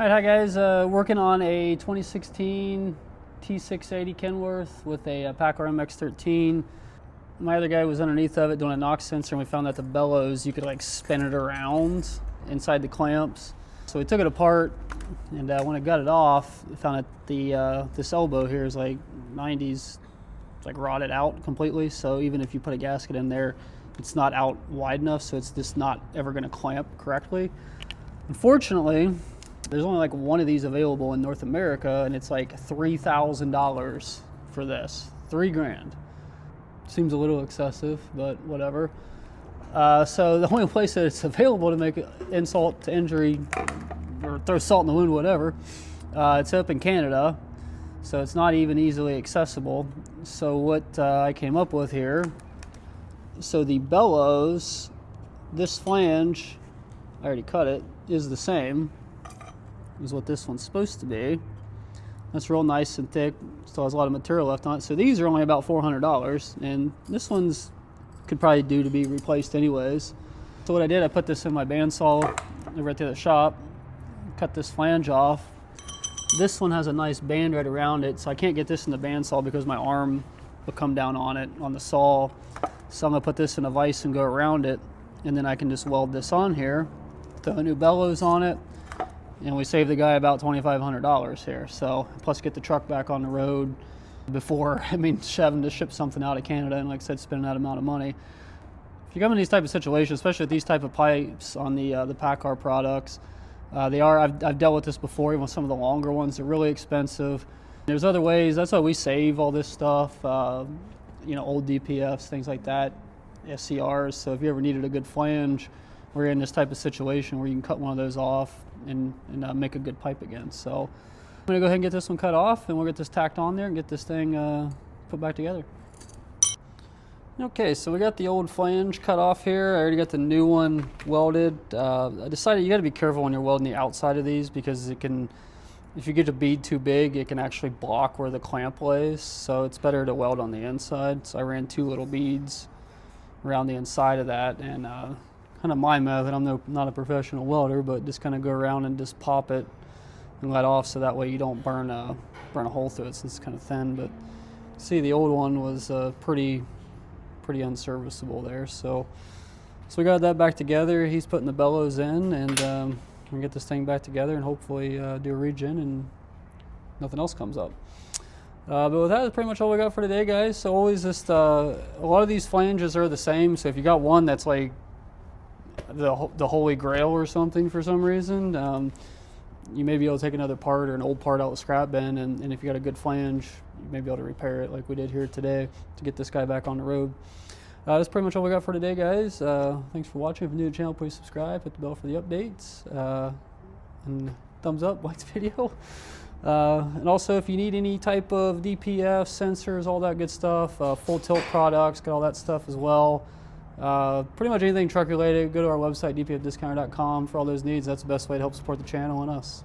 Hi guys, working on a 2016 T680 Kenworth with a PACCAR MX-13. My other guy was underneath of it doing a knock sensor, and we found that the bellows, you could like spin it around inside the clamps. So we took it apart, and when I got it off, we found that this elbow here is like 90s, like rotted out completely. So even if you put a gasket in there, it's not out wide enough, so it's just not ever going to clamp correctly. Unfortunately, there's only like one of these available in North America, and it's like $3,000 for this. $3,000. Seems a little excessive, but whatever. So the only place that it's available to make insult to injury or throw salt in the wound, whatever, it's up in Canada. So it's not even easily accessible. So what I came up with here, so the bellows, this flange, I already cut it, is the same is what this one's supposed to be. That's real nice and thick, still has a lot of material left on it. So these are only about $400, and this one's could probably do to be replaced anyways. So what I did, I put this in my bandsaw over at the other shop, cut this flange off. This one has a nice band right around it, so I can't get this in the bandsaw because my arm will come down on it on the saw. So I'm gonna put this in a vise and go around it, and then I can just weld this on here, throw new bellows on it, and we saved the guy about $2,500 here. So plus get the truck back on the road before, having to ship something out of Canada, and like I said, spending that amount of money. If you come in these type of situations, especially with these type of pipes on the PACCAR products, I've dealt with this before, even with some of the longer ones. They're really expensive. There's other ways. That's why we save all this stuff, you know, old DPFs, things like that, SCRs. So if you ever needed a good flange, we're in this type of situation where you can cut one of those off and make a good pipe again. So I'm gonna go ahead and get this one cut off, and we'll get this tacked on there and get this thing put back together. Okay, so we got the old flange cut off here. I already got the new one welded. I decided you gotta be careful when you're welding the outside of these, because it can, if you get a bead too big, it can actually block where the clamp lays. So it's better to weld on the inside. So I ran 2 little beads around the inside of that, and kind of my method. I'm not a professional welder, but just kind of go around and just pop it and let off, so that way you don't burn a hole through it since it's kind of thin. But see, the old one was pretty unserviceable there. So we got that back together. He's putting the bellows in, and we get this thing back together and hopefully do a regen and nothing else comes up. But with that, that's pretty much all we got for today, guys. So always just a lot of these flanges are the same. So if you got one that's like the holy grail or something for some reason, you may be able to take another part or an old part out of the scrap bin, and if you got a good flange, you may be able to repair it like we did here today to get this guy back on the road. That's pretty much all we got for today, guys. Thanks for watching. If you're new to the channel, please subscribe, hit the bell for the updates, and thumbs up, like the video. And also, if you need any type of DPF, sensors, all that good stuff, full tilt products, got all that stuff as well. Pretty much anything truck related, go to our website, dpfdiscounter.com, for all those needs. That's the best way to help support the channel and us.